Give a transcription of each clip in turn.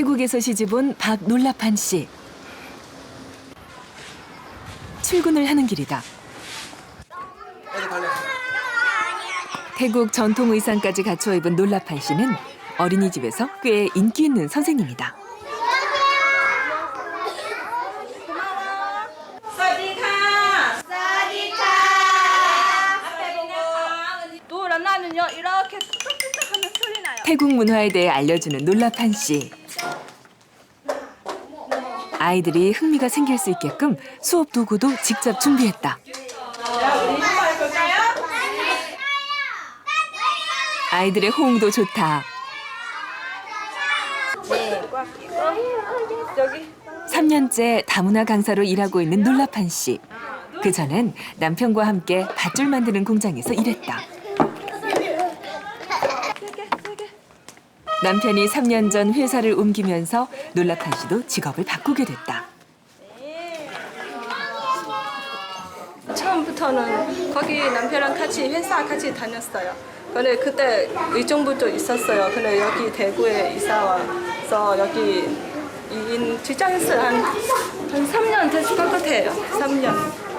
태국에서 시집온 박놀라판 씨. 출근을 하는 길이다. 태국 전통 의상까지 갖춰 입은 놀라판 씨는 어린이집에서 꽤 인기 있는 선생님이다. 노란나는요 이렇게 뚝뚝뚝 하면 소리 나요. 태국 문화에 대해 알려주는 놀라판 씨. 아이들이 흥미가 생길 수 있게끔 수업 도구도 직접 준비했다. 아이들의 호응도 좋다. 네, 꽉 끼고 여기 3년째 다문화 강사로 일하고 있는 놀라판 씨. 그전엔 남편과 함께 밧줄 만드는 공장에서 일했다. 남편이 3년 전 회사를 옮기면서 놀라판 씨도 직업을 바꾸게 됐다. 처음부터는 거기 남편랑 같이 회사 같이 다녔어요. 근데 그때 의정부도 있었어요. 근데 여기 대구에 이사 와서 여기 직장했어요. 한 3년 됐을 것 같아요. 3년.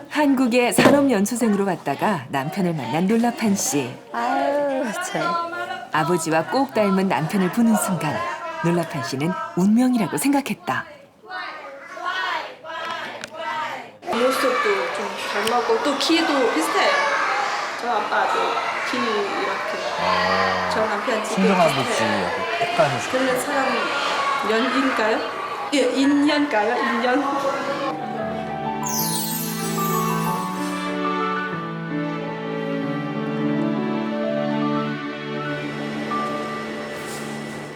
한국의 산업연수생으로 왔다가 남편을 만난 놀라판 씨. 아유, 참. 아버지와 꼭 닮은 남편을 보는 순간 놀라판 씨는 운명이라고 생각했다. 모습도 좀 닮았고 또 키도 비슷해요. 저 아빠도 키 이렇게. 저 남편 키도 순정한 모습이 비슷해요. 약간 그런 사람 연인가요? 예, 인연가요? 인연?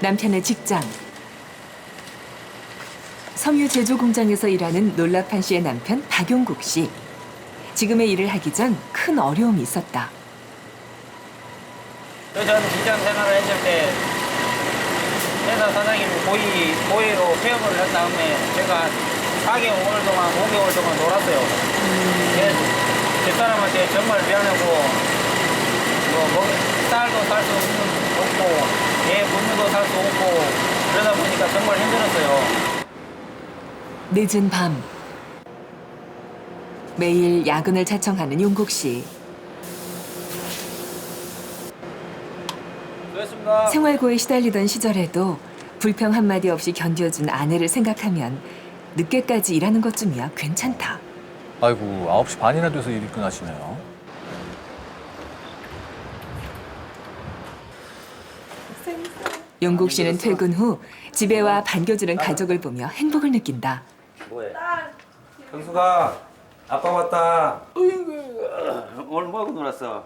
남편의 직장. 섬유 제조 공장에서 일하는 놀라판 씨의 남편 박용국 씨. 지금의 일을 하기 전 큰 어려움이 있었다. 저는 직장 생활을 했을 때 회사 사장님 고의로 폐업을 한 다음에 제가 4개월 동안, 5개월 동안 놀았어요. 그래서 집사람한테 정말 미안하고 쌀도 살 수 없고 애 분유도 살 수 없고 그러다 보니까 정말 힘들었어요. 늦은 밤. 매일 야근을 자청하는 용국 씨. 수고했습니다. 생활고에 시달리던 시절에도 불평 한마디 없이 견뎌준 아내를 생각하면 늦게까지 일하는 것쯤이야 괜찮다. 아이고 9시 반이나 돼서 일이 끝나시네요. 용국 씨는 퇴근 후 집에 와 반겨주는 가족을 보며 행복을 느낀다. 뭐해? 경수가 아빠 왔다. 오늘 뭐하고 놀았어?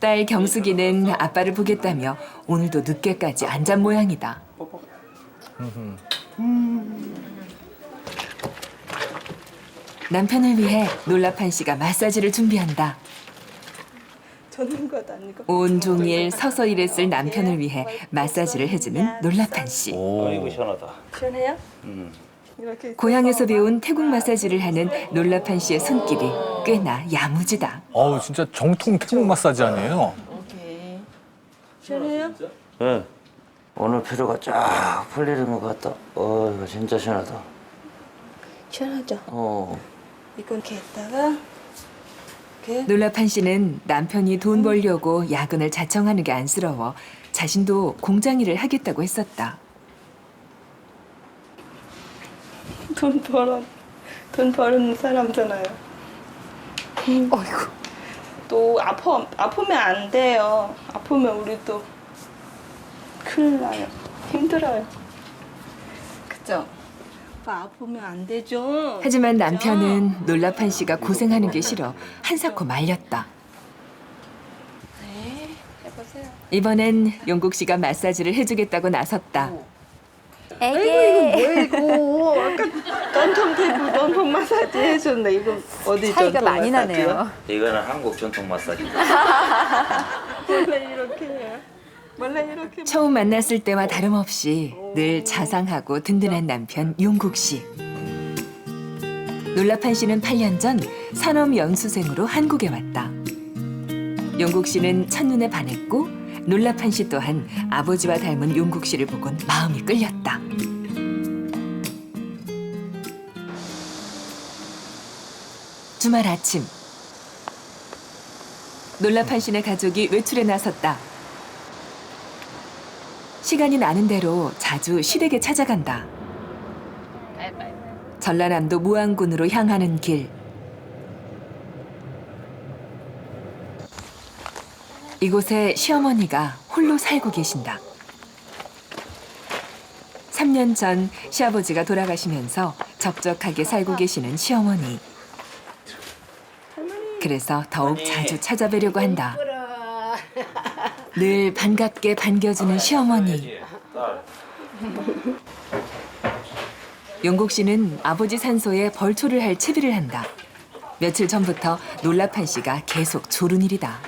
딸 경숙이는 아빠를 보겠다며 오늘도 늦게까지 안 잔 모양이다. 남편을 위해 놀라판 씨가 마사지를 준비한다. 저는 것 아니고. 온종일 서서 일했을 남편을 위해 마사지를 해주는 놀라판 씨. 아이고 시원하다. 시원해요? 이렇게 고향에서 배운 태국 마사지를 하는 놀라판 씨의 손길이 꽤나 야무지다. 어우 진짜 정통 태국 마사지 아니에요? 오케이. 시원해요? 예. 오늘 피로가 쫙 풀리는 것 같다. 이거 진짜 시원하다. 시원하죠? 이건 이렇게 했다가 이렇게 놀라판 씨는 남편이 돈 벌려고 야근을 자청하는 게 안쓰러워 자신도 공장 일을 하겠다고 했었다. 돈 버는 사람잖아요. 어이구. 또 아프면 안 돼요. 아프면 우리도 큰일 나요. 힘들어요. 그죠? 아빠 아프면 안 되죠. 하지만 남편은 놀라판 씨가 고생하는 게 싫어 한사코 말렸다. 네, 해보세요. 이번엔 용국 씨가 마사지를 해주겠다고 나섰다. 에게 뭐야 이거? 아까 전통 태국 전통 마사지 해줬는데 이거 어디 차이가 전통 많이 마사지요? 나네요. 이거는 한국 전통 마사지. 원래 이렇게 해요. 원래 이렇게. 처음 만났을 때와 다름없이 늘 자상하고 든든한 남편 용국 씨. 놀라판 씨는 8년 전 산업연수생으로 한국에 왔다. 용국 씨는 첫눈에 반했고 놀라판 씨 또한 아버지와 닮은 용국 씨를 보곤 마음이 끌렸다. 주말 아침, 놀라판 씨네 가족이 외출에 나섰다. 시간이 나는 대로 자주 시댁에 찾아간다. 전라남도 무안군으로 향하는 길. 이곳에 시어머니가 홀로 살고 계신다. 3년 전 시아버지가 돌아가시면서 적적하게 살고 계시는 시어머니. 그래서 더욱 자주 찾아뵈려고 한다. 늘 반갑게 반겨주는 시어머니. 용국 씨는 아버지 산소에 벌초를 할 채비를 한다. 며칠 전부터 놀라판 씨가 계속 조른일이다.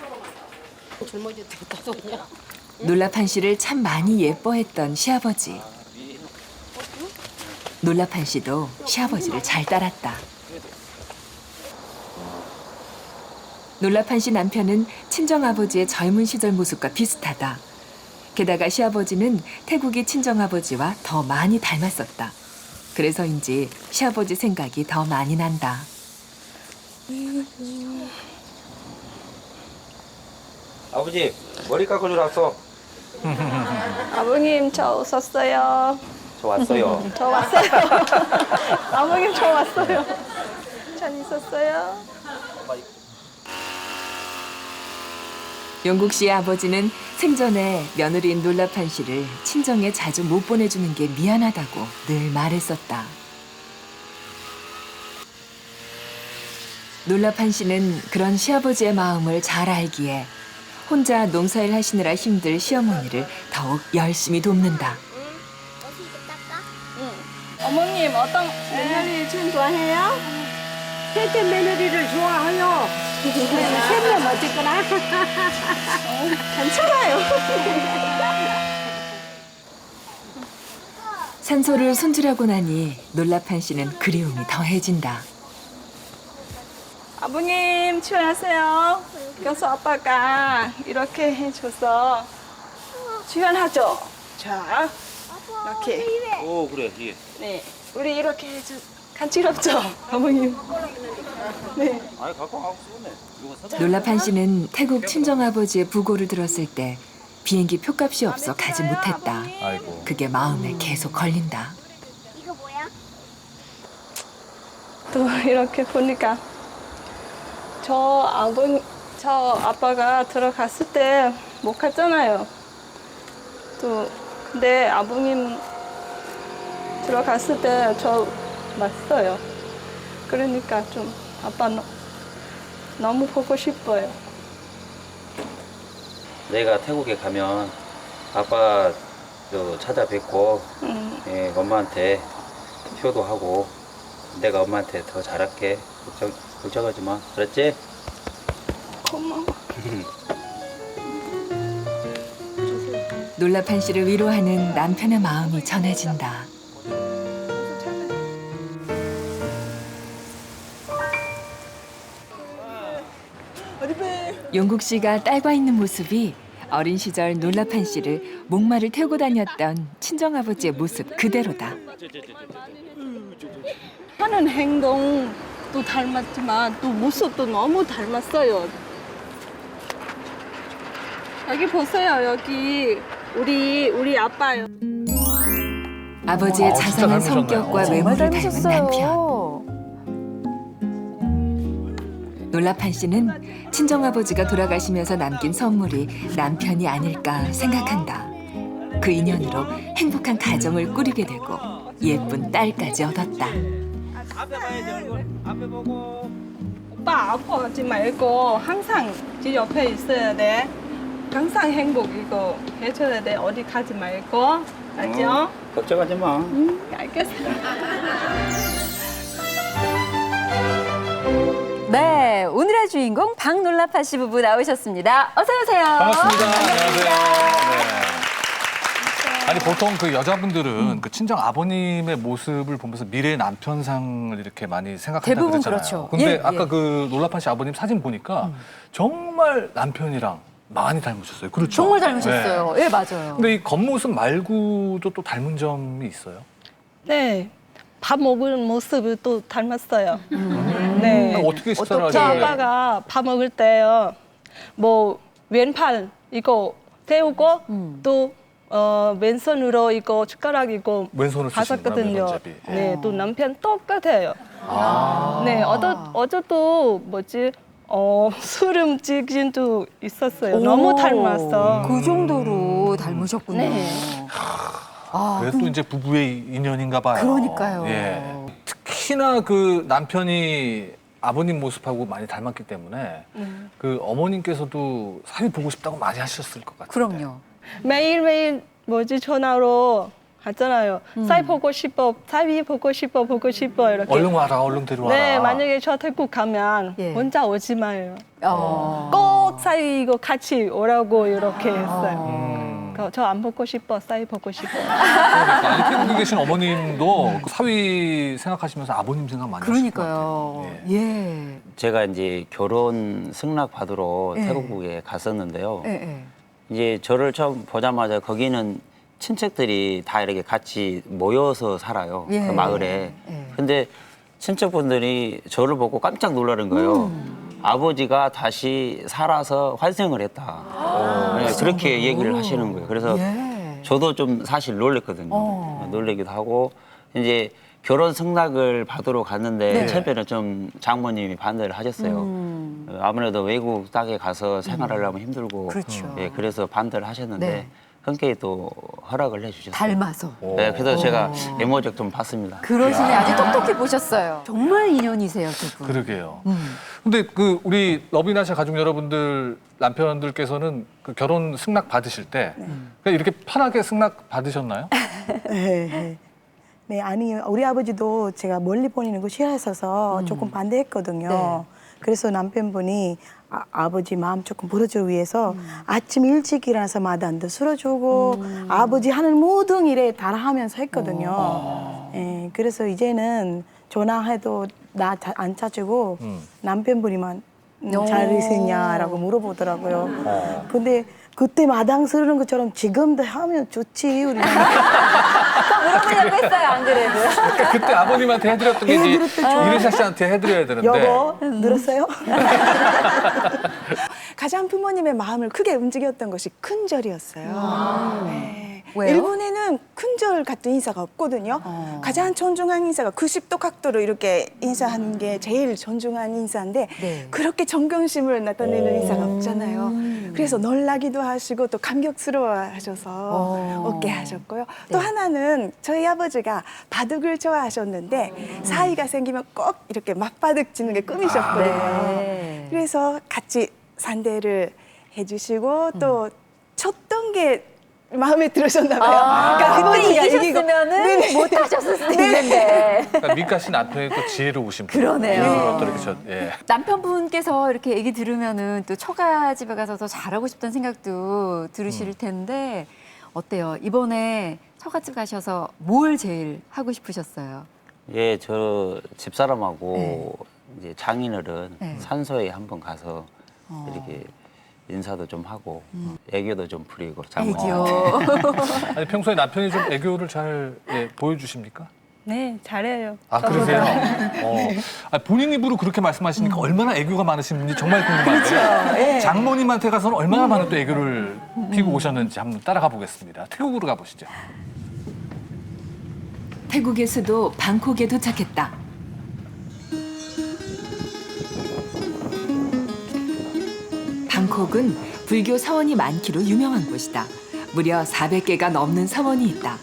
놀라판 씨를 참 많이 예뻐했던 시아버지. 놀라판 씨도 시아버지를 잘 따랐다. 놀라판 씨 남편은 친정아버지의 젊은 시절 모습과 비슷하다. 게다가 시아버지는 태국의 친정아버지와 더 많이 닮았었다. 그래서인지 시아버지 생각이 더 많이 난다. 아버지 머리 깎고 줄 왔어. 아버님 저 오셨어요. 저 왔어요. 저 왔어요. 아버님 저 왔어요. 잘 있었어요. 용국 씨의 아버지는 생전에 며느리인 놀라판 씨를 친정에 자주 못 보내주는 게 미안하다고 늘 말했었다. 놀라판 씨는 그런 시아버지의 마음을 잘 알기에 혼자 농사일 하시느라 힘들 시어머니를 더욱 열심히 돕는다. 어머님 어떤 며느리 좀 좋아해요? 셋째 며느리를 좋아해요. 셋명 어쨌거나. 괜찮아요. 산소를 손질하고 나니 놀라판 씨는 그리움이 더해진다. 아버님 출연하세요. 그래서 아빠가 이렇게 해줘서 출연하죠. 자, 이렇게. 오 그래 예. 네, 우리 이렇게 해줘. 간지럽죠, 아버님. 네. 아니 갖고 가고 쓰네. 이거 사다. 놀라판 씨는 태국 친정아버지의 부고를 들었을 때 비행기 표값이 없어 가지 못했다. 아이고. 그게 마음에 계속 걸린다. 또 이렇게 보니까 저 아빠가 들어갔을 때 못 갔잖아요. 또 근데 아버님 들어갔을 때 저 봤어요. 그러니까 좀 아빠 너무 보고 싶어요. 내가 태국에 가면 아빠 찾아뵙고 예, 엄마한테 효도하고 내가 엄마한테 더 잘할게. 걱정하지 마. 알았지? 고마워. 놀라판 씨를 위로하는 남편의 마음이 전해진다. 용국 씨가 딸과 있는 모습이 어린 시절 놀라판 씨를 목마를 태우고 다녔던 친정아버지의 모습 그대로다. 하는 행동도 닮았지만 또 모습도 너무 닮았어요. 여기 보세요. 여기 우리 아빠요. 아버지의 아, 진짜 자상한 닮으셨네요. 성격과 정말 외모를 닮은 남편. 놀라판 씨는 친정아버지가 돌아가시면서 남긴 선물이 남편이 아닐까 생각한다. 그 인연으로 행복한 가정을 꾸리게 되고 예쁜 딸까지 얻었다. 앞에 봐야지 얼굴. 앞에 보고. 오빠 아파하지 말고 항상 제 옆에 있어야 돼. 항상 행복 이거 해줘야 돼. 어디 가지 말고. 알죠? 걱정하지 마. 알겠어. 네, 오늘의 주인공 박놀라판 씨 부부 나오셨습니다. 어서 오세요. 반갑습니다. 안녕하세요. 네. 아니 보통 그 여자분들은 그 친정 아버님의 모습을 보면서 미래의 남편상을 이렇게 많이 생각한다 대부분 그랬잖아요. 그렇죠. 근데 예, 아까 예. 그 놀라판 씨 아버님 사진 보니까 정말 남편이랑 많이 닮으셨어요. 그렇죠. 정말 닮으셨어요. 예, 맞아요. 근데 이 겉모습 말고도 또 닮은 점이 있어요? 네. 밥 먹는 모습을 또 닮았어요. 네. 어떻게 식사를 어떻게? 하시는데? 아빠가 밥 먹을 때요. 뭐 왼팔 이거 세우고 또 왼손으로 이거 숟가락 이거 왼손을 쓰시는구나, 하셨거든요. 왼손잡이. 예. 네, 또 남편 똑같아요. 네, 어제도 뭐지? 수름 찍진도 있었어요. 너무 닮았어. 그 정도로 닮으셨군요. 네. 아, 그래서 이제 부부의 인연인가 봐요. 그러니까요. 예. 특히나 그 남편이 아버님 모습하고 많이 닮았기 때문에 그 어머님께서도 사위 보고 싶다고 많이 하셨을 것 같아요. 그럼요. 매일매일 뭐지 전화로 하잖아요. 사위 보고 싶어, 사위 보고 싶어 이렇게. 얼른 와라, 얼른 데려와라. 네, 만약에 저 태국 가면 예. 혼자 오지 마요. 어. 꼭 사위 이거 같이 오라고 이렇게 했어요. 저 안 보고 싶어, 사위 보고 싶어. 그러니까 아니, 태국에 계신 어머님도 그 사위 생각하시면서 아버님 생각 많이 하실 것 그러니까요. 같아요. 예. 제가 이제 결혼 승낙 받으러 예. 태국에 갔었는데요. 예, 예. 이제 저를 처음 보자마자 거기는 친척들이 다 이렇게 같이 모여서 살아요. 예. 그 마을에. 예. 근데 친척분들이 저를 보고 깜짝 놀라는 거예요. 아버지가 다시 살아서 환생을 했다. 네, 그렇게 얘기를 하시는 거예요. 그래서 예. 저도 좀 사실 놀랬거든요. 놀래기도 하고 이제 결혼 승낙을 받으러 갔는데 네. 처음에는 좀 장모님이 반대를 하셨어요. 아무래도 외국 땅에 가서 생활하려면 힘들고 그렇죠. 예, 그래서 반대를 하셨는데 네. 흔쾌히 또 허락을 해주셨어요. 닮아서. 네, 그래서 제가 메모적 좀 봤습니다. 그러시네. 아주 똑똑히 보셨어요. 정말 인연이세요, 두 분. 그러게요. 근데 그 우리 러비나샤 가족 여러분들 남편들께서는 그 결혼 승낙 받으실 때 그냥 이렇게 편하게 승낙 받으셨나요? 네. 네, 아니 우리 아버지도 제가 멀리 보내는 거 싫어했어서 조금 반대했거든요. 네. 그래서 남편분이 아버지 마음 조금 풀어주기 위해서 아침 일찍 일어나서 마당도 쓸어주고 아버지 하는 모든 일에 따라하면서 했거든요. 예, 그래서 이제는 전화해도 나 안 찾고 남편분이만 잘 있으냐라고 물어보더라고요. 근데 그때 마당 쓰는 것처럼 지금도 하면 좋지 우리 물어보려고 했어요, 안 그래도. 그러니까 그때 아버님한테 해드렸던 게 이제 이르샤 씨한테 해드려야 되는데. 여보 늘었어요? 가장 부모님의 마음을 크게 움직였던 것이 큰절이었어요. 네. 왜요? 일본에는 큰절 같은 인사가 없거든요. 가장 존중하는 인사가 90도 각도로 이렇게 인사하는 게 제일 존중하는 인사인데 네. 그렇게 존경심을 나타내는 인사가 없잖아요. 그래서 놀라기도 하시고 또 감격스러워하셔서 웃게 하셨고요. 또 하나는 저희 아버지가 바둑을 좋아하셨는데 사이가 생기면 꼭 이렇게 맞바둑 치는 게 꿈이셨거든요. 네. 그래서 같이 산대를 해주시고 또 쳤던 게 마음에 들으셨나 봐요. 그때 아버지가 이기셨으면은 못 하셨을 수도 있는데. 그러니까 미카 씨 남편이 또 지혜로우신 분. 그러네요. 일부러 또 이렇게 예. 남편분께서 이렇게 얘기 들으면은 또 처가집에 가서 더 잘하고 싶다는 생각도 들으실 텐데 어때요? 이번에 처가집 가셔서 뭘 제일 하고 싶으셨어요? 예, 저 집사람하고 네. 이제 장인어른 네. 산소에 한번 가서 이렇게 인사도 좀 하고 애교도 좀 부리고 장모님한테. 애교. 아니 평소에 남편이 좀 애교를 잘 보여주십니까? 네, 잘해요. 아 그러세요? 아니, 본인 입으로 그렇게 말씀하시니까 얼마나 애교가 많으신 분인지 정말 궁금한데 장모님한테 가서는 얼마나 많은 또 애교를 피고 오셨는지 한번 따라가 보겠습니다. 태국으로 가보시죠. 태국에서도 방콕에 도착했다. 방콕은 불교 사원이 많기로 유명한 곳이다. 무려 400개가 넘는 사원이 있다.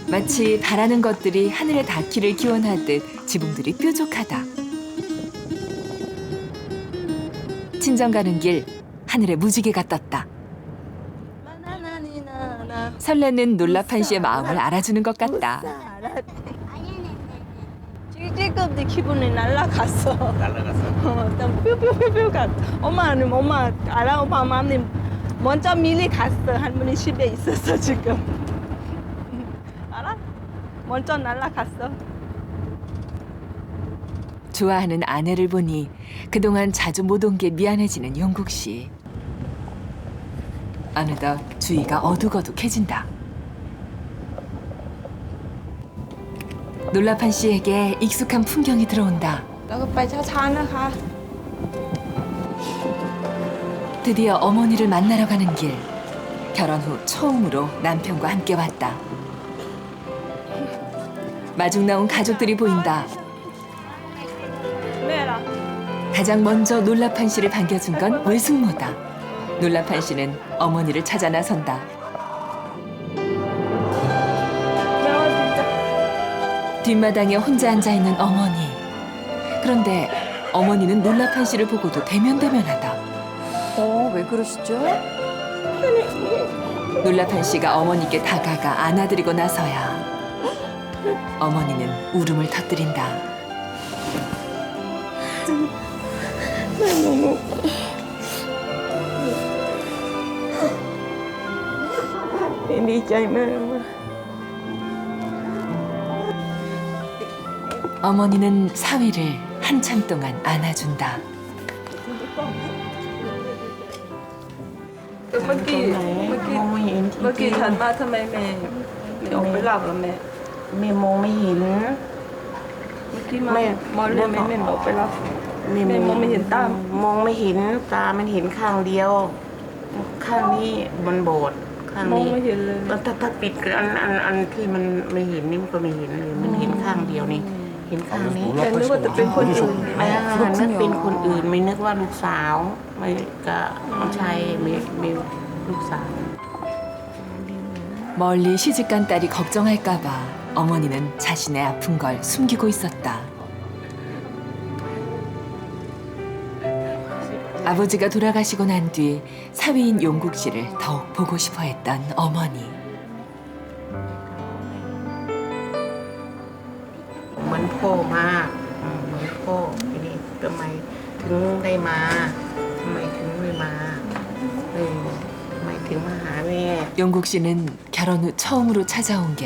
마치 바라는 것들이 하늘에 닿기를 기원하듯 지붕들이 뾰족하다. 친정 가는 길 하늘에 무지개가 떴다. 설레는 놀라판 씨의 마음을 알아주는 것 같다. 지금 내 기분이 날아갔어. 날라갔어. 뿅뿅뿅뿅 갔어. 엄마 알아? 엄마 마음님 먼저 미리 갔어. 할머니 집에 있었어 지금. 알아? 먼저 날아갔어. 좋아하는 아내를 보니 그동안 자주 못 온 게 미안해지는 용국 씨. 어느덧 주위가 어둑어둑해진다. 놀라판 씨에게 익숙한 풍경이 들어온다. แล้วก็ไปช้าๆนะคะ 드디어 어머니를 만나러 가는 길. 결혼 후 처음으로 남편과 함께 왔다. 마중 나온 가족들이 보인다. แม่ล่ะ 가장 먼저 놀라판 씨를 반겨준 건 외숙모다. 놀라판 씨는 어머니를 찾아 나선다. แม่ว่าดีใจ 뒷마당에 혼자 앉아 있는 어머니. 그런데 어머니는 놀라판 씨를 보고도 대면대면하다. 왜 그러시죠? 놀라판 씨가 어머니께 다가가 안아드리고 나서야 어머니는 울음을 터뜨린다. ดีใจมาก 어머니는 사위를 한참 동안 안아준다. เมื่อกี้ฉันมาทำไมแม่ออกไปหลับแล้วแม่ แม่มองไม่เห็น เมื่อกี้มาหมอเลยแม่บอกไปรับ แม่มองไม่เห็นตาม มองไม่เห็นตามันเห็นข้างเดียว ข้างนี้มันโบดข้าง มอง นี้ ไม่เห็นเลย ถ้าปิดอันที่มันไม่เห็นนี่มันก็ไม่เห็นเลยมันเห็นข้างเดียวนี่เห็นข้างนี้ แต่นึกว่าจะเป็นคนอื่น นึกเป็นคนอื่นไม่นึกว่าลูกสาวไม่กับน้องชายมีลูกสาว 멀리 시집간 딸이 걱정할까 봐 어머니는 자신의 아픈 걸 숨기고 있었다. 아버지가 돌아가시고 난 뒤 사위인 용국 씨를 더욱 보고 싶어 했던 어머니. เหมือนพ่อมากเหมือนพ่อทีนี้ทำไมถึงได้มาทำไมถึงไม่มาทำไมถึงมาหาแม่ 용국 씨는 결혼 후 처음으로 찾아온 게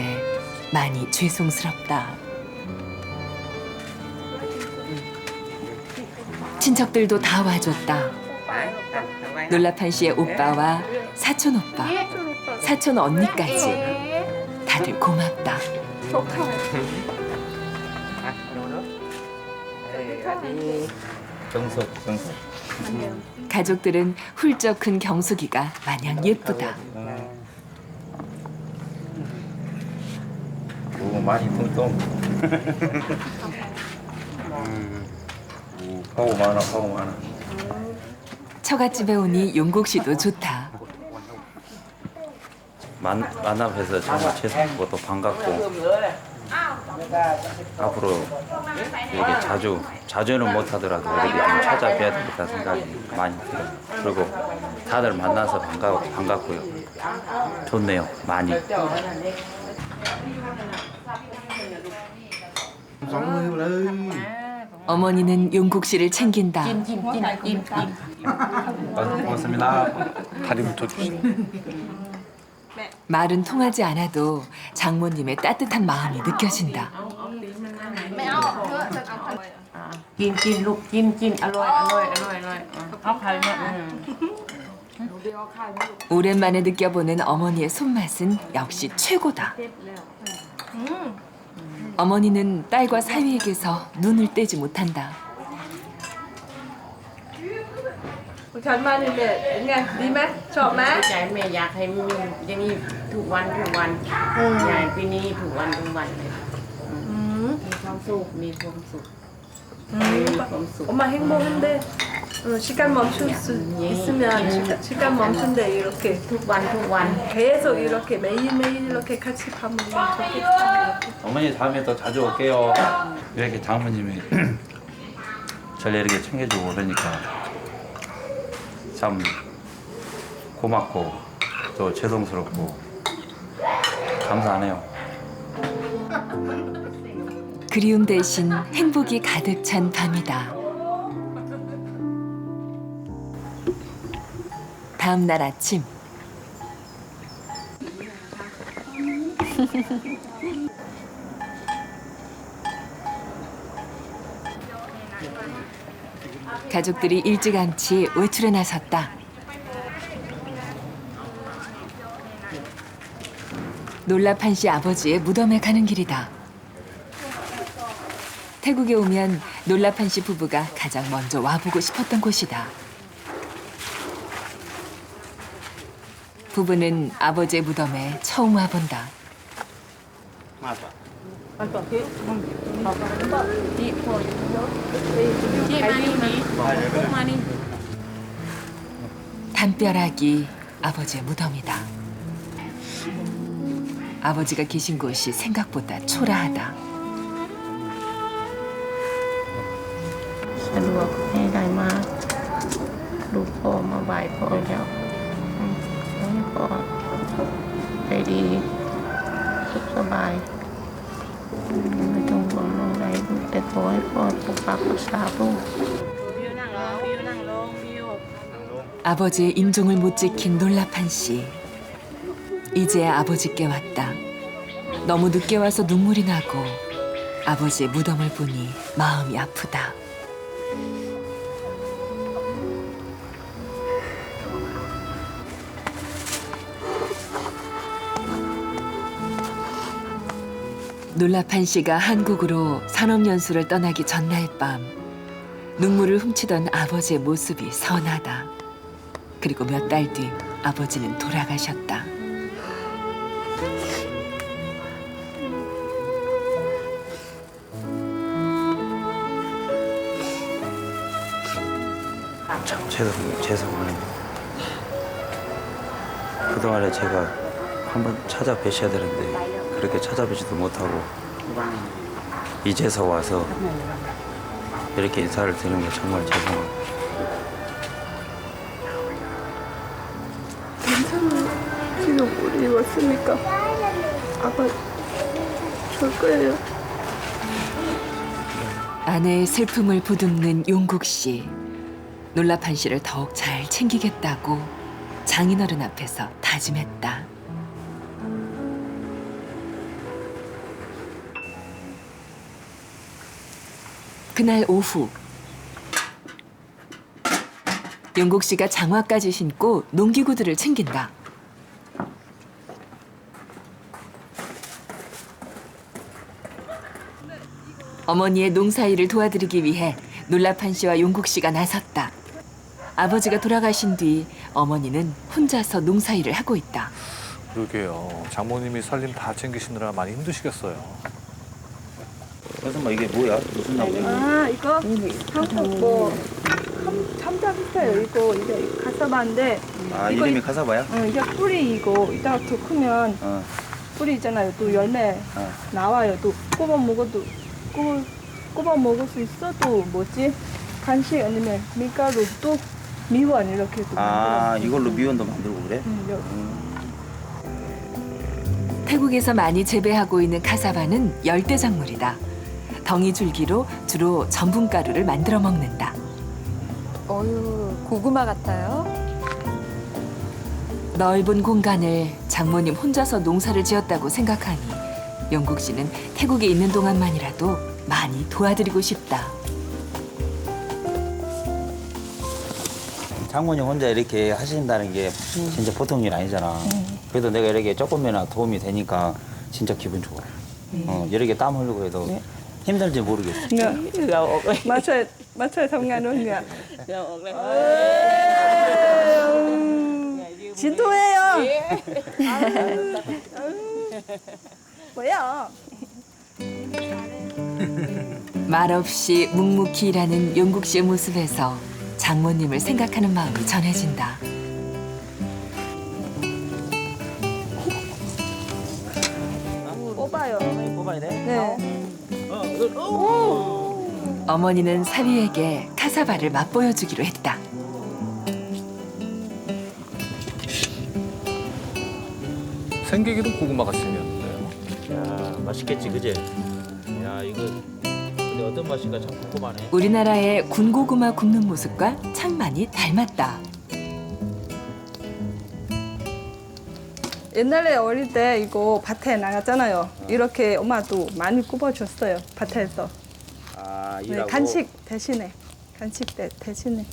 많이 죄송스럽다. 친척들도 다 와줬다. 놀라판 씨의 오빠와 사촌 오빠, 사촌 언니까지 다들 고맙다. 경석. 가족들은 훌쩍 큰 경숙이가 마냥 예쁘다. 오, 많이 뚱뚱. 하고 많아. 처갓집에 오니 용국 씨도 좋다. 만나뵈서 정말 죄송하고 또 반갑고 앞으로 이렇게 자주는 못하더라도 이렇게 좀 찾아뵈야 되겠다 생각이 많이 들어요. 그리고 다들 만나서 반갑고요. 좋네요, 많이. 어머니는 용국 씨를 챙긴다. 고맙습니다. 다리부터 주시. 말은 통하지 않아도 장모님의 따뜻한 마음이 느껴진다. กินลูกกินอร่อยเอาไข่มา 오랜만에 느껴보는 어머니의 손맛은 역시 최고다. 어머니는 딸과 사위에게서 눈을 떼지 못한다. ฉันมาเนี่ยแม่เป็นไงดีไหมชอบไหม ใจแม่อยากให้มีอย่างนี้ทุกวันใหญ่ปีนี้ทุกวันเลยมีความสุขมีความสุข 엄마 행복한데 시간 멈출 수 있으면 시간 멈춘데 이렇게 ทุกวัน 계속 이렇게 매일매일 이렇게 같이 밥 먹으면 좋겠다. 어머니 다음에 더 자주 올게요. 이렇게 장모님이 절 이렇게 챙겨주고 그러니까 참 고맙고 또 죄송스럽고 감사하네요. 그리움 대신 행복이 가득 찬 밤이다. 다음 날 아침. 가족들이 일찌감치 외출에 나섰다. 놀라판 씨 아버지의 무덤에 가는 길이다. 태국에 오면 놀라판 씨 부부가 가장 먼저 와보고 싶었던 곳이다. 부부는 아버지의 무덤에 처음 와본다. 담벼락이 아버지의 무덤이다. 아버지가 계신 곳이 생각보다 초라하다. สะดวกให้ได้มากลูกพ่อมาบ่ายพ่อแล้วให้พ่อไปดีสุขสบายไม่ต้องห่วงเรื่องใดแต่ขอให้พ่อปกปักรักษาลูก 아버지의 임종을 못 지킨 놀라판 씨. 이제야 아버지께 왔다. 너무 늦게 와서 눈물이 나고 아버지의 무덤을 보니 마음이 아프다. 놀라판 씨가 한국으로 산업연수를 떠나기 전날 밤 눈물을 훔치던 아버지의 모습이 선하다. 그리고 몇 달 뒤 아버지는 돌아가셨다. 참 죄송해요. 그동안에 제가 한번 찾아뵈셔야 되는데 그렇게 찾아뵈지도 못하고 이제서 와서 이렇게 인사를 드리는 게 정말 죄송해요. 괜찮아요. 지금 우리 왔으니까 아빠 줄 거예요. 아내의 슬픔을 보듬는 용국 씨. 놀라판 씨를 더욱 잘 챙기겠다고 장인어른 앞에서 다짐했다. 그날 오후 용국 씨가 장화까지 신고 농기구들을 챙긴다. 어머니의 농사일을 도와드리기 위해 놀라판 씨와 용국 씨가 나섰다. 아버지가 돌아가신 뒤 어머니는 혼자서 농사일을 하고 있다. 그러게요. 장모님이 살림 다 챙기시느라 많이 힘드시겠어요. 그래서 뭐 이게 뭐야? 무슨 나무야? 아 이거 한국 뭐 참자 비슷해요. 이게 가사바인데. 아 이거 이름이 카사바야? 이게 뿌리 이거 이따가 더 크면 뿌리 있잖아요. 또 열매 나와요. 또 꼽아 먹어도 꼽아 먹을 수 있어. 또 뭐지? 간식 아니면 밀가루 또 미원 이렇게 또 아 이걸로 미원도 만들고 그래? 태국에서 많이 재배하고 있는 카사바는 열대작물이다. 덩이 줄기로 주로 전분가루를 만들어 먹는다. 어유 고구마 같아요. 넓은 공간을 장모님 혼자서 농사를 지었다고 생각하니 용국 씨는 태국에 있는 동안만이라도 많이 도와드리고 싶다. 장모님 혼자 이렇게 하신다는 게 진짜 보통 일 아니잖아. 그래도 내가 이렇게 조금이나 도움이 되니까 진짜 기분 좋아. 이렇게 땀 흘리고 해도 힘들지 모르겠어. 맞춰요. 담가놓은 거. 진도예요. 뭐야? 말없이 묵묵히 일하는 용국 씨의 모습에서 장모님을 생각하는 마음이 전해진다. 뽑아요. 뽑아야 돼? 네. 어머니는 사위에게 카사바를 맛보여주기로 했다. 생계기도 고구마가 생겼는데요. 야 맛있겠지 그제? 야 이거 근데 어떤 맛인가 참 궁금하네. 우리나라의 군고구마 굽는 모습과 참 많이 닮았다. 옛날에 어릴 때 이거 밭에 나갔잖아요. 이렇게 엄마도 많이 굽어줬어요. 밭에서. 아 네, 일하고. 간식 대신에 간식 대신에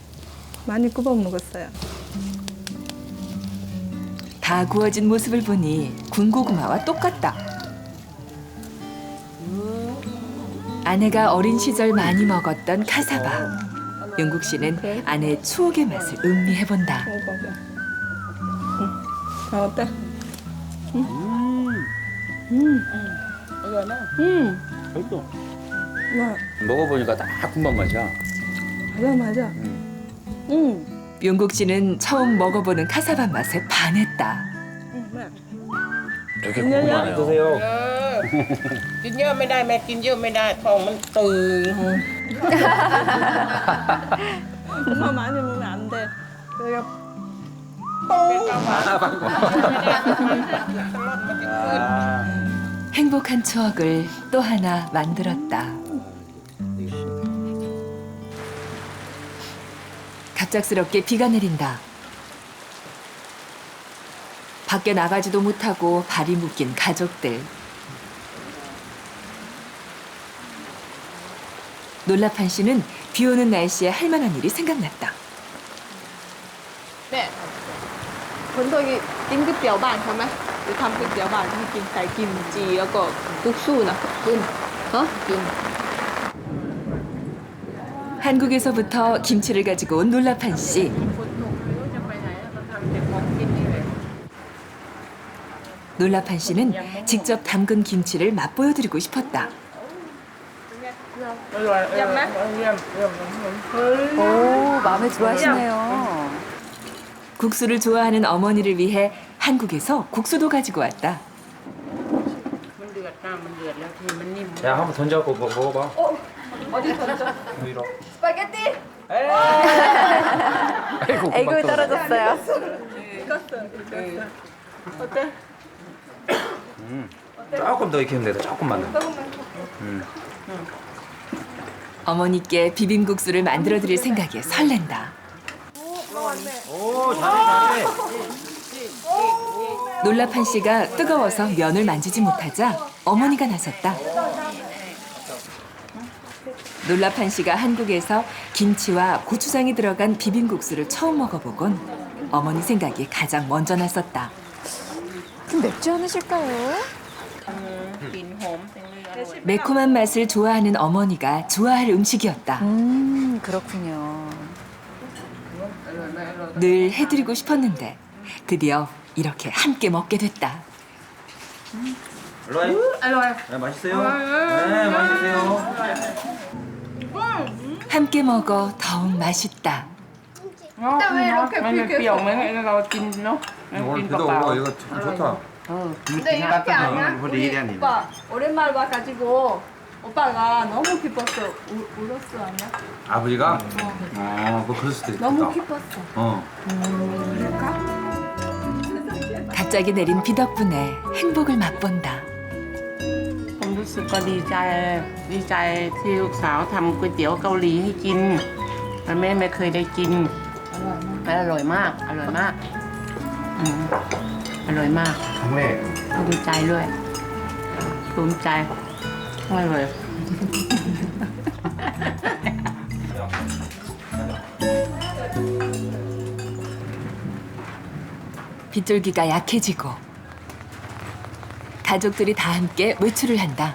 많이 구워 먹었어요. 다 구워진 모습을 보니 군고구마와 똑같다. 아내가 어린 시절 많이 먹었던 카사바. 용국 씨는 아내의 추억의 맛을 음미해본다. 어때? 먹어보니까 딱 군만 맛이야. 맞아. 용국 씨는 처음 먹어보는 카사바 맛에 반했다. 되게 궁금하네요. 드세요. กินเยอะไม่ได้แม่กินเยอะไม่ได้ท้องมันตึง 엄마 많이 먹으면 안 돼. 그래가 행복한 추억을 또 하나 만들었다. 갑작스럽게 비가 내린다. 밖에 나가지도 못하고 발이 묶인 가족들. 놀라판 씨는 비 오는 날씨에 할 만한 일이 생각났다. เนี่ยคนเคยกินก๋วยเตี๋ยวบ้านเขาไหมหรือทำก๋วยเตี๋ยวบ้านให้กินใส่กิมจีแล้วก็กุ๊กสู้นะกินกิน 한국에서부터 김치를 가지고 온 놀라판 씨. 놀라판 씨는 직접 담근 김치를 맛보여드리고 싶었다. 오, 마음에 들어 하시네요. 국수를 좋아하는 어머니를 위해 한국에서 국수도 가지고 왔다. มันเดือดค่ะมันเดือดแล้วทีมันนิ่ม 야, 한번 던져갖고 먹어봐. 어디 던져? 위로. 스파게티? 아이고, 애교에 떨어졌어요. 어때? 조금 더 익히면 돼. 조금만 더. 어머니께 비빔국수를 만들어드릴 생각에 설렌다. 오, 잘해. 놀라판 씨가 뜨거워서 면을 만지지 못하자 어머니가 나섰다. 놀라판 씨가 한국에서 김치와 고추장이 들어간 비빔국수를 처음 먹어보곤 어머니 생각이 가장 먼저 났었다. 좀 맵지 않으실까요? กลิ่นหอมจังเลยอร่อย 매콤한 맛을 좋아하는 어머니가 좋아할 음식이었다. 그렇군요. 늘 해드리고 싶었는데 드디어 이렇게 함께 먹게 됐다. 일로 와요. 네, 맛있어요. 네, 많이 드세요. 함께 먹어 더욱 맛있다. มันเปรี้ยวไหมเรากินเนาะกินเปล่า 이거 참 좋다. 근데 이렇게 아니야? 오빠 오랜만에 와가지고 오빠가 너무 기뻤어. 울었어 아니야? 아버지가? 뭐 그럴 수도 있겠다. 너무 기뻤어. 갑자기 내린 비 덕분에 행복을 맛본다. ผมรู้สึกก็ดีใจที่ลูกสาวทำก๋วยเตี๋ยวเกาหลีให้กินแต่แม่ไม่เคยได้กินอร่อยมากอร่อยมากอร่อยมาก 정말. ภูมิใจด้วยภูมิใจอร่อย 빗줄기가 약해지고 가족들이 다 함께 외출을 한다.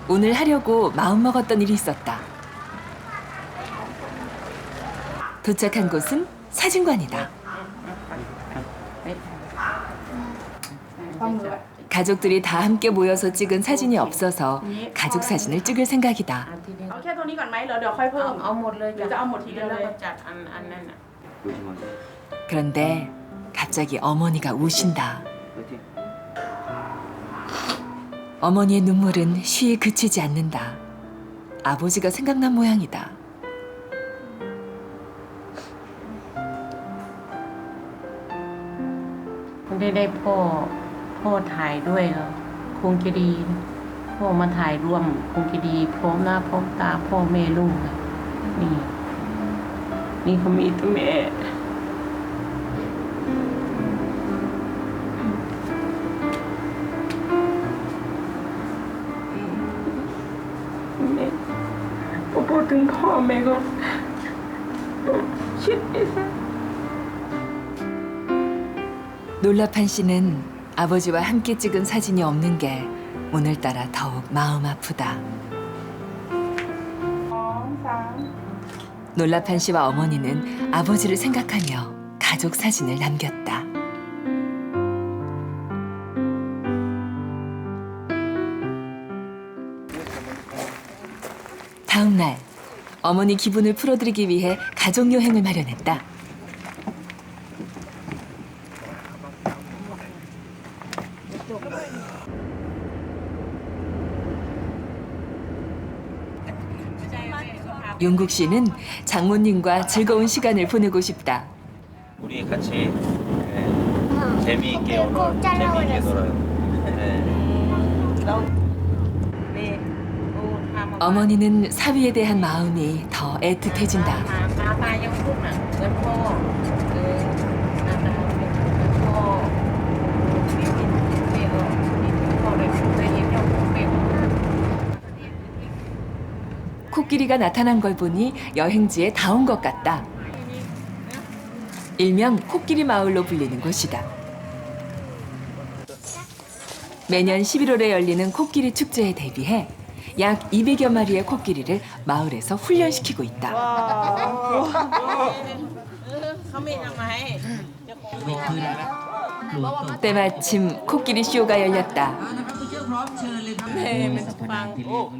오늘 하려고 마음먹었던 일이 있었다. 도착한 곳은 사진관이다. 가족들이 다 함께 모여서 찍은 사진이 없어서 가족 사진을 찍을 생각이다. เอาแค่ตัวนี้ก่อนไหมเดี๋ยวค่อยเพิ่ม เอาหมดเลย หรือจะเอาหมดทีเดียวเลย แล้วก็จัดอันนั้นน่ะ 그런데 갑자기 어머니가 우신다. 어머니의 눈물은 쉬이 그치지 않는다. 아버지가 생각난 모양이다. ได้พ่อถ่ายด้วยคงจะดีพ่อมาถ่ายร่วมคงจะดีพร้อมหน้าพร้อมตาพ่อแม่ลูกนี่เขามีแต่แม่ ถึงพ่อแม่ก็คิดไม่ได้ 놀라판 씨는 아버지와 함께 찍은 사진이 없는 게 오늘따라 더욱 마음 아프다. 놀라판 씨와 어머니는 아버지를 생각하며 가족 사진을 남겼다. 다음 날 어머니 기분을 풀어드리기 위해 가족 여행을 마련했다. 용국 씨는 장모님과 즐거운 시간을 보내고 싶다. 우리 같이 재미있게 오늘 재미있게 놀아요. 어머니는 사위에 대한 마음이 더 애틋해진다. ตายังพูดเหมือนพ่อพ่อพ่อเลยเคยเห็นเราเป็น 코끼리가 나타난 걸 보니 여행지에 다 온 것 같다. 일명 코끼리 마을로 불리는 곳이다. 매년 11월에 열리는 코끼리 축제에 대비해 약 200여 마리의 코끼리를 마을에서 훈련시키고 있다. เขาไม่ทำไม 때마침 코끼리 쇼가 열렸다.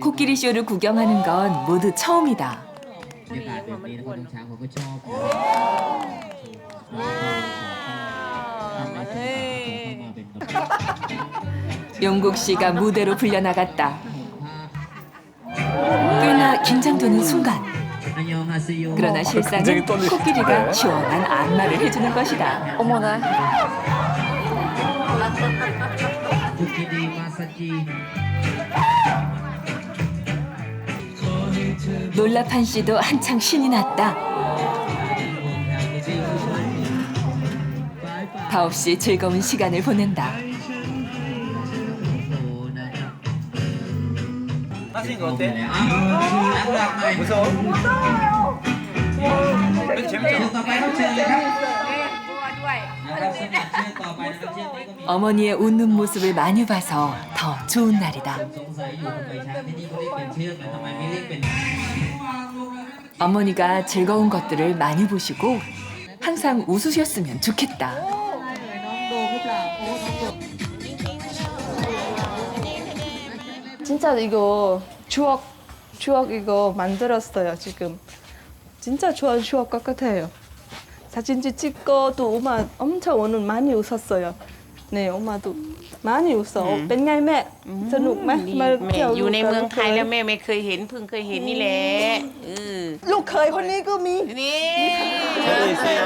코끼리 쇼를 구경하는 건 모두 처음이다. 용국 씨가 무대로 불려나갔다. 꽤나 긴장되는 순간. 그러나 실상은 굉장히 떨리시죠? 코끼리가 네. 시원한 안마를 해주는 것이다. 어머나. 놀라판 씨도 한창 신이 났다. 더없이 즐거운 시간을 보낸다. 하시는 거 어때? 무서워? 그래도 재밌죠? 어머니의 웃는 모습을 많이 봐서 더 좋은 날이다. 어머니가 즐거운 것들을 많이 보시고 항상 웃으셨으면 좋겠다. 진짜 이거 추억 이거 만들었어요 지금. 진짜 좋은 추억 같아요. 사진도 찍고 또 엄마 엄청 오늘 많이 웃었어요. 네, 엄마도 많이 웃어. เป็นไงแม่สนุกไหมมาเที่ยว อยู่ในเมืองไทยแล้วแม่ไม่เคยเห็นเพิ่งเคยเห็นนี่แหละเออ ลูกเคยคนนี้ก็มี นี่ 저도 있어요.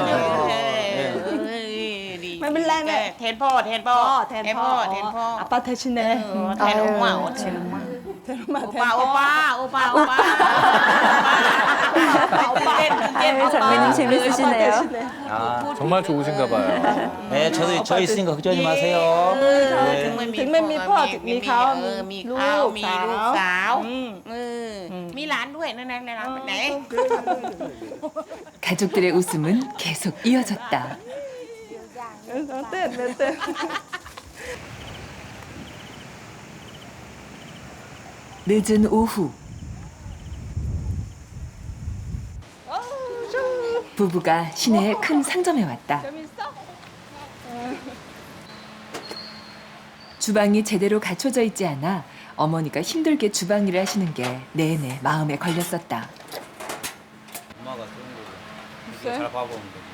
ไม่เป็นไรแม่ แทนพ่อแทนพ่อ แทนพ่อ แทนพ่อ 아빠 대신에 แทน엄마แทน엄마โอป้า장모님 재밌으시네요. 아, 정말 좋으신가 봐요. 네, 저 있으니까 걱정하지 마세요. ถึงไม่มีพ่อถึงมีเขา มี ลู เขา ก มี สา ลูก ว สาวมีหลานด้วยนั่นหลานไปไหน 가족들의 웃음은 계속 이어졌다. เต้นเต้น 늦은 오후. 부부가 시내의 큰 상점에 왔다. 주방이 제대로 갖춰져 있지 않아 어머니가 힘들게 주방 일을 하시는 게 내내 마음에 걸렸었다. 엄마가 쓰는 거고. 이렇게 잘 봐보면 되지.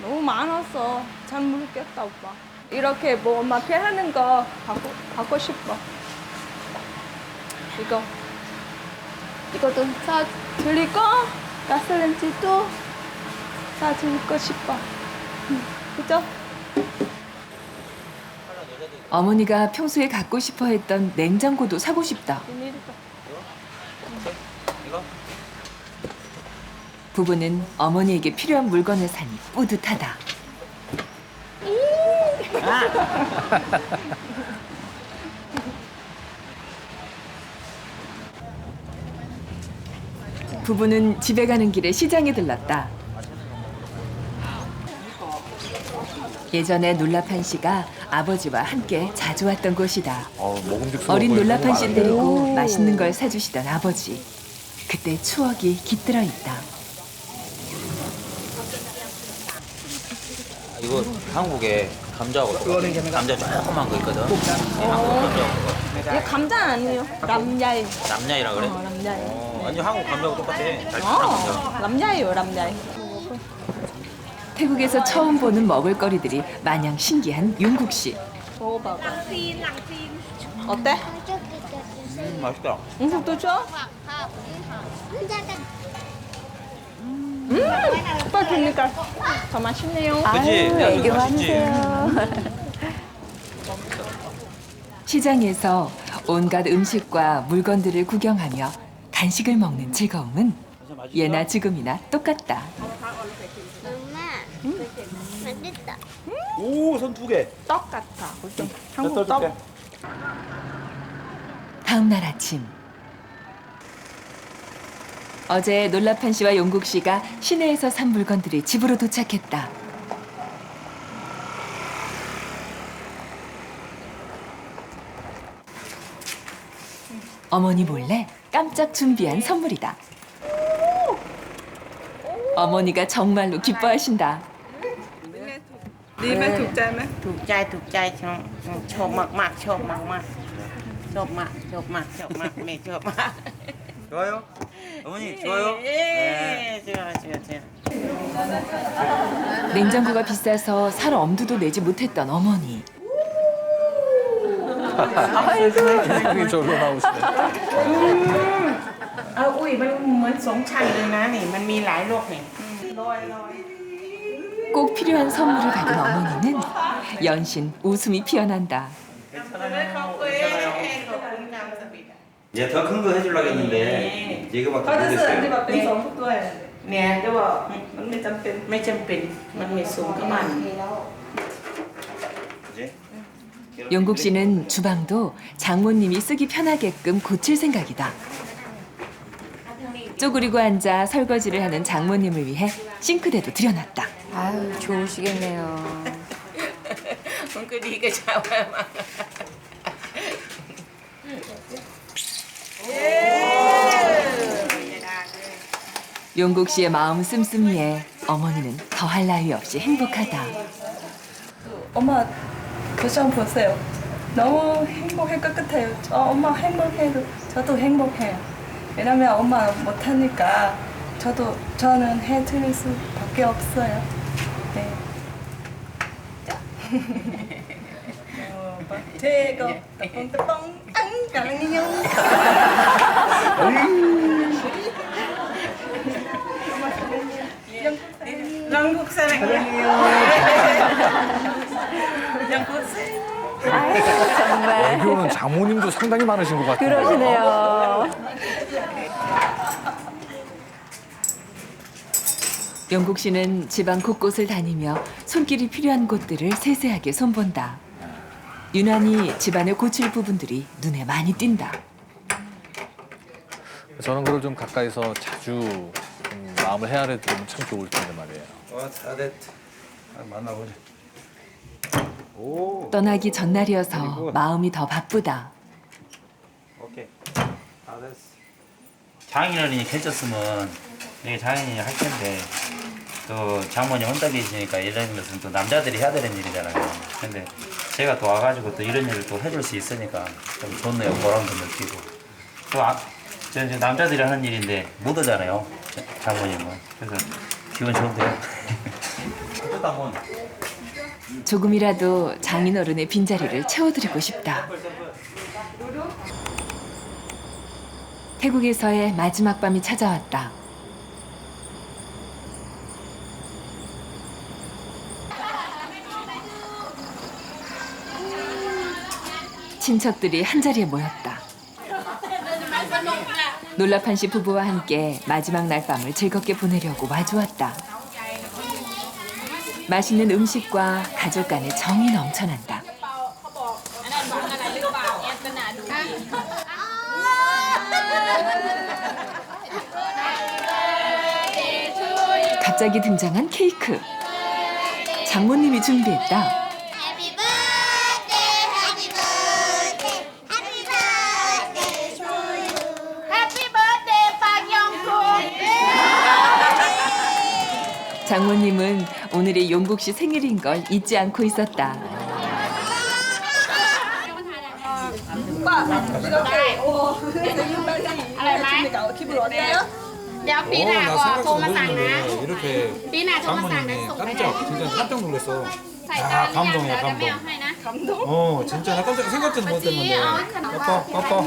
너무 많았어. 잘 모르겠다 오빠. 이렇게 뭐 엄마 패하는 거 갖고 싶어. 이것도 사 드리고 가스렌지도 사 드리고 싶어. 그죠? 어머니가 평소에 갖고 싶어 했던 냉장고도 사고 싶다. 이거? 부부는 어머니에게 필요한 물건을 사니 뿌듯하다. 부부는 집에 가는 길에 시장에 들렀다. 예전에 놀라판 씨가 아버지와 함께 자주 왔던 곳이다. 먹음직스러워 어린 보이는 놀라판 거 씨 많은데. 데리고 맛있는 걸 사주시던 아버지. 그때 추억이 깃들어 있다. 이거 한국에 감자하고 똑같아. 감자 조그만 거 있거든. 한국 감자하고 이거 감자 아니에요? 람야이. 남냐이라 그래? 람야이. 완전 한국 감자하고 똑같아. 달콤한 감자. 람야이요, 람야이. 태국에서 처음 보는 먹을거리들이 마냥 신기한 용국 씨. 먹어봐봐. 어때? 맛있다. 음식도 줘? 오빠 그러니까 더 맛있네요. 그치? 애교 맛있지? 많으세요. 시장에서 온갖 음식과 물건들을 구경하며 간식을 먹는 즐거움은 예나 지금이나 똑같다. 맛있다. 오, 손 2개. 떡 같아. 한국 떡. 다음 날 아침. 어제 놀라판 씨와 용국 씨가 시내에서 산 물건들이 집으로 도착했다. 어머니 몰래 깜짝 준비한 선물이다. 어머니가 정말로 기뻐하신다. 님의 독자는? ถูกใจถูกใจชอบมากๆชอบมากๆชอบมากชอบมากชอบมากแม่ชอบมาก 좋아요? 어머니, 좋아요? 예, 좋아 좋아 좋아. 냉장고가 비싸서 살 엄두도 내지 못했던 어머니. 태국이 절로 나오시네. อุ้ยมันเหมือนสองชั้นเลยนะนี่มันมีหลายโลกนี่ 꼭 필요한 선물을 받은 어머니는 연신 웃음이 피어난다. 이제 더 큰 거 해주려고 했는데 이거밖에 못했어요. เป็นสองตัว เนี่ยจะบอก มันไม่จำเป็น ไม่จำเป็นมันไม่สูงก็มัน 그지? 용국 씨는 주방도 장모님이 쓰기 편하게끔 고칠 생각이다. 쪼그리고 앉아 설거지를 하는 장모님을 위해 싱크대도 들여놨다. 아유, 좋으시겠네요. มันก็ดีกับชาวบ้านมาก 용국 씨의 마음 씀씀이에 어머니는 더할 나위 없이 행복하다. 엄마 표정 보세요. 너무 행복할 것 같아요. 엄마 행복해도 저도 행복해요. 왜냐면 엄마 못하니까 저는 해드릴 수밖에 없어요. 네. 자. 제거 따뽕따뽕 안강이요. 영국 사랑해요. 영국 사랑. 정말 애교는 장모님도 상당히 많으신 것 같아요. 그러시네요. 용국 씨는 집안 곳곳을 다니며 손길이 필요한 곳들을 세세하게 손본다. 유난히 집안을 고칠 부분들이 눈에 많이 띈다. 저런 거를 좀 가까이서 자주 좀 마음을 헤아려 들으면 참 좋을 텐데 말이에요. 다 됐다. 만나보자. 오, 떠나기 전날이어서 마음이 더 바쁘다. 오케이. 다 됐어. 장인어른이 계셨으면 내가 장인이 할 텐데 또 장모님 혼자 계시니까 이런 것은 또 남자들이 해야 되는 일이잖아요. 근데 제가 또 와가지고 또 이런 일을 또 해줄 수 있으니까 좀 좋네요. 보람도 느끼고 또 저 남자들이 하는 일인데 못 오잖아요. 장모님은. 그래서 기분 좋은데요. 또 한번. 조금이라도 장인어른의 빈자리를 채워드리고 싶다. 태국에서의 마지막 밤이 찾아왔다. 친척들이 한자리에 모였다. 놀라판 씨 부부와 함께 마지막 날밤을 즐겁게 보내려고 마주왔다. 맛있는 음식과 가족 간의 정이 넘쳐난다. 갑자기 등장한 케이크. 장모님이 준비했다. 장모님은 오늘이 용국 씨 생일인 걸 잊지 않고 있었다. 기분 어때요? 야, 삐나, 고 마상나. 이렇게 삐나, 고 마상나. 장모님이 진짜 깜짝 놀랐어. 아, 감동이야, 감동. 감동? 진짜 나 깜짝 생각지도 못했는데. 빠빠.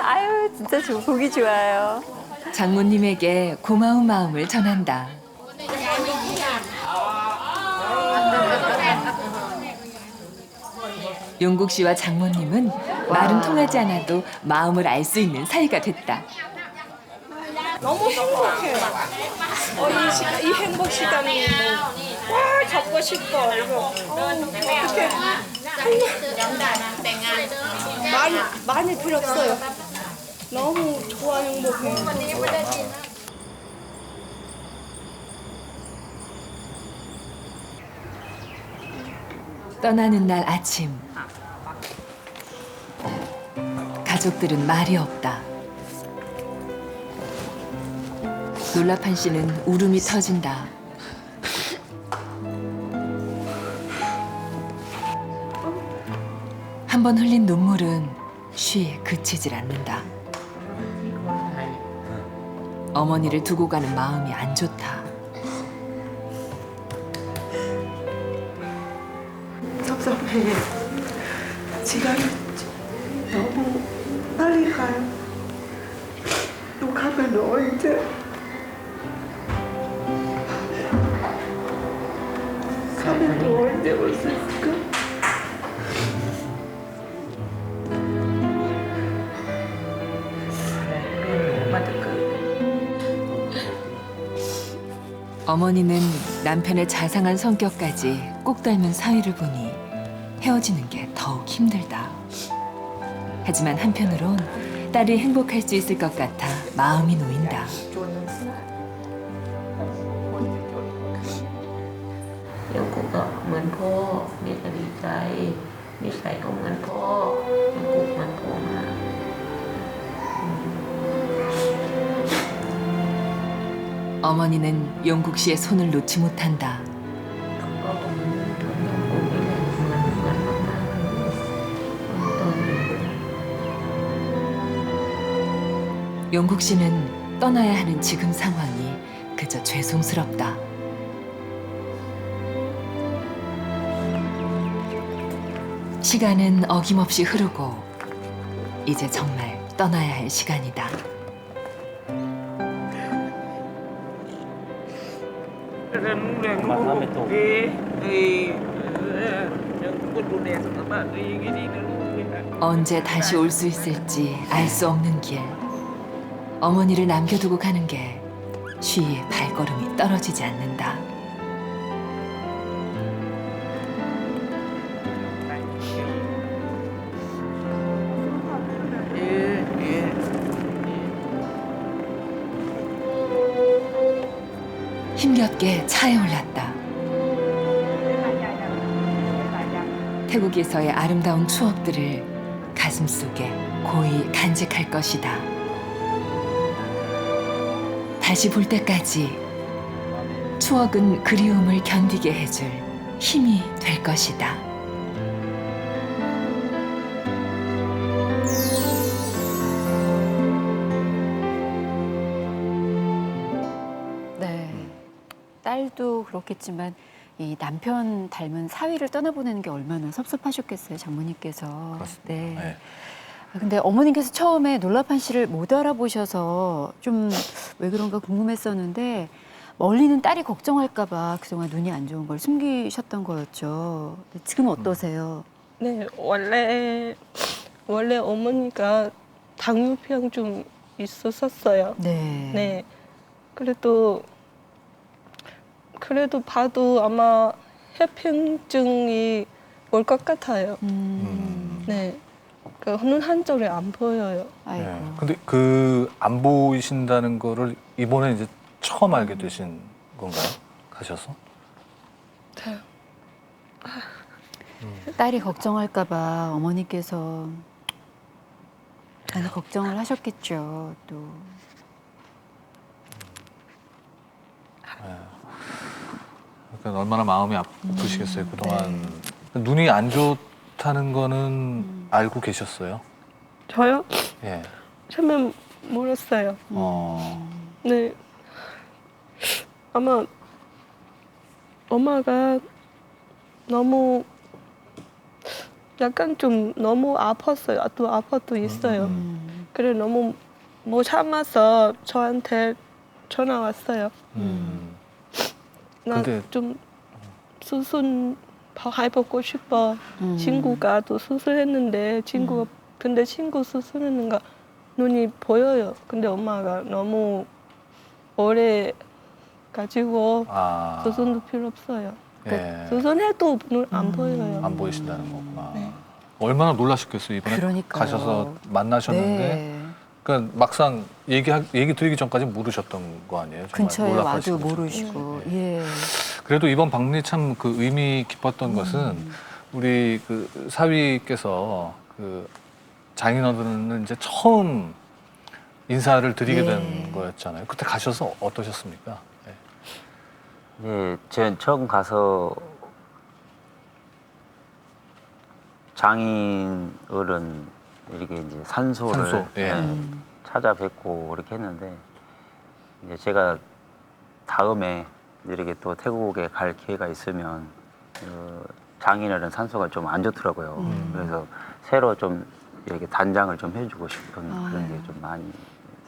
아유, 진짜 보기 좋아요. 장모님에게 고마운 마음을 전한다. 용국 씨와 장모님은 말은 통하지 않아도 마음을 알 수 있는 사이가 됐다. 너무 행복해요. 이 행복 시간이 와 잡고 싶어 이거. 어떻게 많이 필요 없어요. 너무 좋아 행복해. 떠나는 날 아침. 가족들은 말이 없다. 놀라판 씨는 울음이 터진다. 한 번 흘린 눈물은 쉬 그치질 않는다. 어머니를 두고 가는 마음이 안 좋다. 섭섭해. 시간이 너무 빨리 가요. 또 가면 언제? 가면 또 언제 올 수 있을까? 어머니는 남편의 자상한 성격까지 꼭 닮은 사위를 보니 헤어지는 게 더욱 힘들다. 하지만 한편으론 딸이 행복할 수 있을 것 같아 마음이 놓인다. 영국가 เหมือนพ่อ เมียก็ดีใจ นิสัยก็เหมือนพ่อ 영국 เหมือนพ่อมาก 어머니는 용국 씨의 손을 놓지 못한다. ก็เหมือน영국 นี่แหละเหมือนมากๆเลยตอนนี้ 용국 씨는 떠나야 하는 지금 상황이 그저 죄송스럽다. 시간은 어김없이 흐르고 이제 정말 떠나야 할 시간이다. 다음에 또 언제 다시 올 수 있을지 알 수 없는 길. 어머니를 남겨두고 가는 게 쉬의 발걸음이 떨어지지 않는다. 힘겹게 차에 올랐다. 태국에서의 아름다운 추억들을 가슴속에 고이 간직할 것이다. 다시 볼 때까지 추억은 그리움을 견디게 해줄 힘이 될 것이다. 네. 딸도 그렇겠지만 이 남편 닮은 사위를 떠나보내는 게 얼마나 섭섭하셨겠어요, 장모님께서. 그렇습니다. 네. 네. 근데 어머님께서 처음에 놀라판 씨를 못 알아보셔서 좀 왜 그런가 궁금했었는데 멀리는 딸이 걱정할까봐 그동안 눈이 안 좋은 걸 숨기셨던 거였죠. 지금 어떠세요? 네, 원래 어머니가 당뇨병 좀 있었어요. 네. 네. 그래도 봐도 아마 해평증이 올 것 같아요. 네. 그 눈 한쪽이 안 보여요. 아이고. 네. 근데 그 안 보이신다는 거를 이번에 이제 처음 알게 되신 건가요? 가셔서? 네. 딸이 걱정할까봐 어머니께서 많이 걱정을 하셨겠죠. 또. 그러니까 얼마나 마음이 아프시겠어요. 그동안 눈이 안 좋다는 거는 알고 계셨어요? 저요? 예. 처음엔 몰랐어요. 네. 아마 엄마가 너무 약간 좀 너무 아팠어요. 또 아파도 있어요. 그래 너무 못 참아서 저한테 전화 왔어요. 나 근데- 좀 수술 더 해보고 싶어. 친구가 또 수술했는데 근데 친구 수술하는 거 눈이 보여요. 근데 엄마가 너무 오래 가지고 아, 수술도 필요 없어요. 예. 수술해도 눈 안 보여요. 안 보이신다는 거구나. 네. 얼마나 놀라셨겠어요. 이번에 그러니까요. 가셔서 만나셨는데. 네. 그러니까 막상 얘기 드리기 전까지 모르셨던 거 아니에요? 정말 근처에 와도 놀랍하시고. 모르시고. 예. 그래도 이번 방문이 참 그 의미 깊었던 것은 우리 그 사위께서 그 장인어른은 이제 처음 인사를 드리게 예. 된 거였잖아요. 그때 가셔서 어떠셨습니까? 예. 예, 전 처음 가서 장인 어른 이렇게 이제 산소를 산소, 예. 찾아뵙고 이렇게 했는데 이제 제가 다음에 이렇게 또 태국에 갈 기회가 있으면 장인 어른 산소가 좀 안 좋더라고요. 그래서 새로 좀 이렇게 단장을 좀 해주고 싶은 그런 게 좀 많이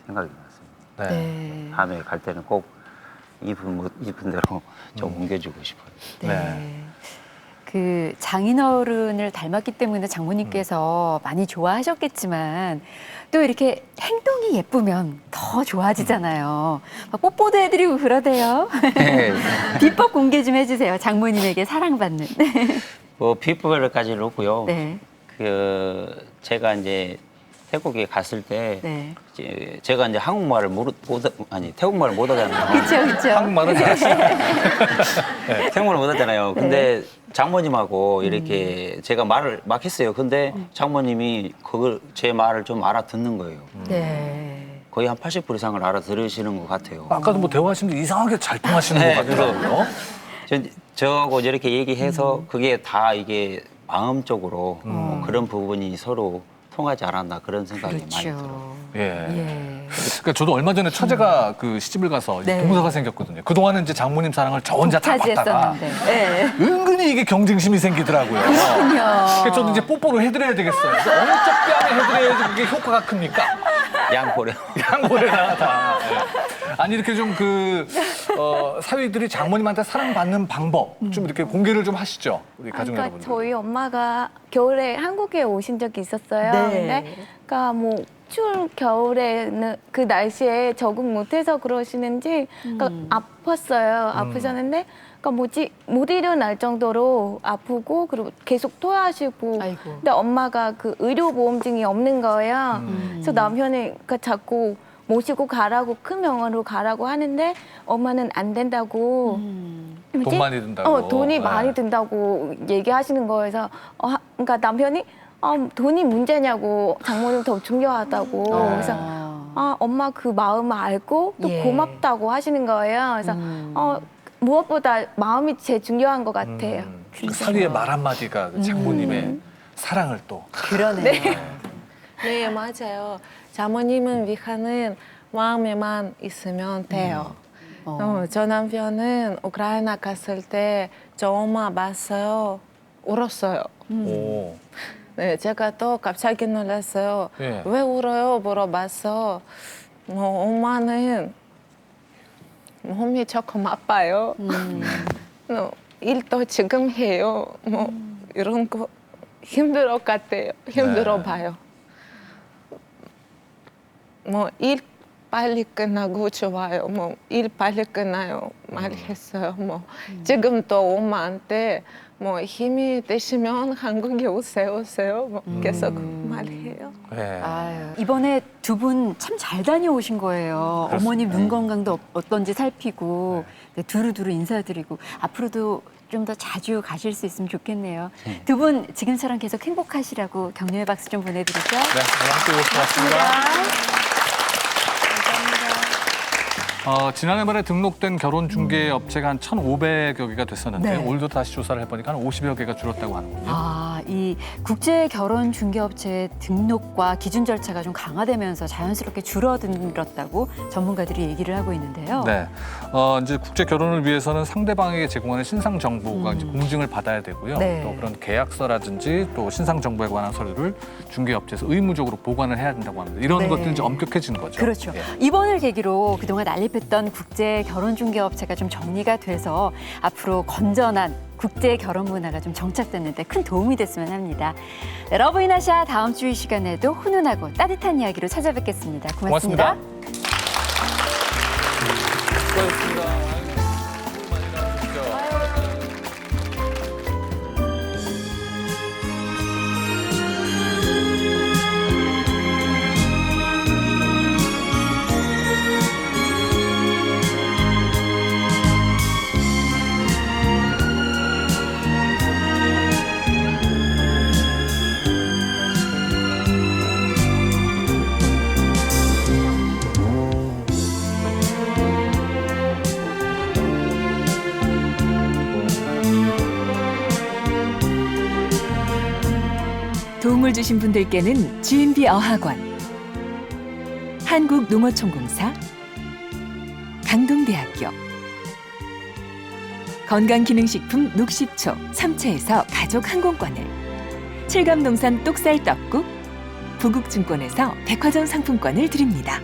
생각이 났습니다. 네. 네. 다음에 갈 때는 꼭 이분 대로 좀 옮겨주고 싶어요. 네. 네. 그 장인어른을 닮았기 때문에 장모님께서 많이 좋아하셨겠지만 또 이렇게 행동이 예쁘면 더 좋아지잖아요. 막 뽀뽀도 해드리고 그러대요. 비법 공개 좀 해주세요. 장모님에게 사랑받는. 뭐 비법까지는 없고요. 네. 그 제가 이제 태국에 갔을 때 네. 이제 제가 이제 한국말을 태국말을 못 하잖아요. 그렇죠, 그렇죠. 한국말은 잘하시네요. 태국말을 못 하잖아요. 근데 장모님하고 이렇게 제가 말을 막 했어요. 근데 장모님이 그걸 제 말을 좀 알아듣는 거예요. 네. 거의 한 80% 이상을 알아들으시는 것 같아요. 아까도 뭐 대화하시는데 이상하게 잘 통하시는 것 같더라고요. 저하고 이렇게 얘기해서 그게 다 이게 마음적으로 그런 부분이 서로 통하지 않았나 그런 생각이 많이 들어요. 그렇죠. 예. 예. 그러니까 저도 얼마 전에 처제가 그 시집을 가서 이제 네. 동서가 생겼거든요. 그동안은 이제 장모님 사랑을 저 혼자 다 받다가 차지했었는데. 네. 은근히 이게 경쟁심이 생기더라고요. 그렇군요. 그래서 저도 이제 뽀뽀를 해드려야 되겠어요. 어느 쪽 뺨에 해드려야지 그게 효과가 큽니까? 양보래. 양보래나 다. 예. 아니 이렇게 좀 사위들이 장모님한테 사랑받는 방법 좀 이렇게 공개를 좀 하시죠. 우리 가족 그러니까 여러분들. 저희 엄마가 겨울에 한국에 오신 적이 있었어요. 네. 근데 그러니까 뭐 추운 겨울에는 그 날씨에 적응 못해서 그러시는지 그러니까 아팠어요. 아프셨는데 그러니까 못 일어날 정도로 아프고 그리고 계속 토하시고. 아이고. 근데 엄마가 그 의료보험증이 없는 거예요. 그래서 남편이 그러니까 자꾸 모시고 가라고 큰 병원으로 가라고 하는데 엄마는 안 된다고. 뭐지? 돈 많이 든다고. 돈이 네. 많이 든다고 얘기하시는 거에서 그러니까 남편이 돈이 문제냐고 장모님 더 중요하다고 그래서 엄마 그 마음을 알고 또 예. 고맙다고 하시는 거예요. 그래서 무엇보다 마음이 제일 중요한 것 같아요. 그 사위의 말 한마디가 그 장모님의 사랑을 또. 그러네요. 네, 맞아요. 장모님은 위하는 마음에만 있으면 돼요. 저 남편은 우크라이나 갔을 때 저 엄마 봤어요. 울었어요. 오. 네, 제가 또 갑자기 놀랐어요. 예. 왜 울어요? 물어봤어. 엄마는 몸이 조금 아파요. 일도 지금 해요. 이런 거 힘들어 같아요. 힘들어 봐요. 일 빨리 끝나고 좋아요. 뭐 일 빨리 끝나요. 말했어요. 뭐 지금 또 엄마한테 뭐 힘이 되시면 한국에 오세요. 뭐 계속 말해요. 네. 아유, 이번에 두 분 참 잘 다녀오신 거예요. 어머님 눈 건강도 어떤지 살피고 네, 두루두루 인사드리고 앞으로도 좀 더 자주 가실 수 있으면 좋겠네요. 두 분 지금처럼 계속 행복하시라고 격려의 박수 좀 보내드리죠. 네, 함께 고맙습니다. 지난해 말에 등록된 결혼 중개 업체가 한 1,500여 개가 됐었는데 네. 올도 다시 조사를 해보니까 한 50여 개가 줄었다고 하는군요. 아, 이 국제 결혼 중개업체의 등록과 기준 절차가 좀 강화되면서 자연스럽게 줄어들었다고 전문가들이 얘기를 하고 있는데요. 네, 이제 국제 결혼을 위해서는 상대방에게 제공하는 신상 정보가 이제 공증을 받아야 되고요. 네. 또 그런 계약서라든지 또 신상 정보에 관한 서류를 중개업체에서 의무적으로 보관을 해야 된다고 합니다. 이런 네. 것들이 이제 엄격해지는 거죠. 그렇죠. 예. 이번을 계기로 그동안 난립했던 국제 결혼 중개업체가 좀 정리가 돼서 앞으로 건전한 국제 결혼 문화가 좀 정착되는 데 큰 도움이 됐으면 합니다. 네, 러브이나샤 다음 주 이 시간에도 훈훈하고 따뜻한 이야기로 찾아뵙겠습니다. 고맙습니다. 수고하셨습니다. 도움을 주신 분들께는 GMB 어학원, 한국농어총공사, 강동대학교, 건강기능식품 녹십초 삼채에서 가족 항공권을, 칠감농산 똑살 떡국, 부국증권에서 백화점 상품권을 드립니다.